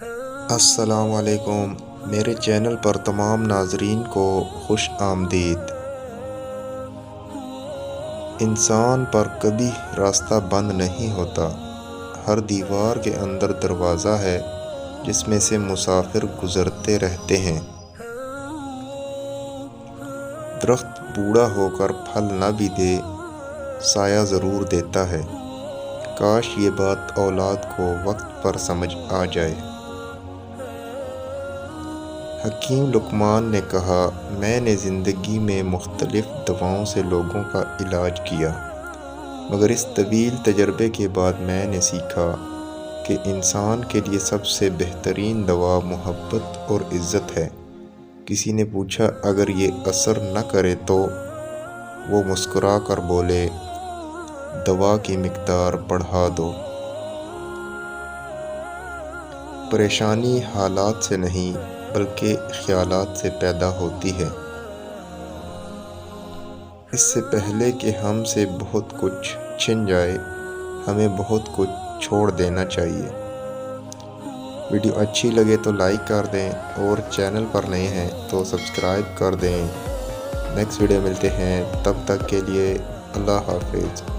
السلام علیکم، میرے چینل پر تمام ناظرین کو خوش آمدید۔ انسان پر کبھی راستہ بند نہیں ہوتا، ہر دیوار کے اندر دروازہ ہے جس میں سے مسافر گزرتے رہتے ہیں۔ درخت بوڑھا ہو کر پھل نہ بھی دے، سایہ ضرور دیتا ہے۔ کاش یہ بات اولاد کو وقت پر سمجھ آ جائے۔ حکیم لقمان نے کہا، میں نے زندگی میں مختلف دواؤں سے لوگوں کا علاج کیا، مگر اس طویل تجربے کے بعد میں نے سیکھا کہ انسان کے لیے سب سے بہترین دوا محبت اور عزت ہے۔ کسی نے پوچھا، اگر یہ اثر نہ کرے تو؟ وہ مسکرا کر بولے، دوا کی مقدار بڑھا دو۔ پریشانی حالات سے نہیں بلکہ خیالات سے پیدا ہوتی ہے۔ اس سے پہلے کہ ہم سے بہت کچھ چھن جائے، ہمیں بہت کچھ چھوڑ دینا چاہیے۔ ویڈیو اچھی لگے تو لائک کر دیں اور چینل پر نئے ہیں تو سبسکرائب کر دیں۔ نیکسٹ ویڈیو ملتے ہیں، تب تک کے لیے اللہ حافظ۔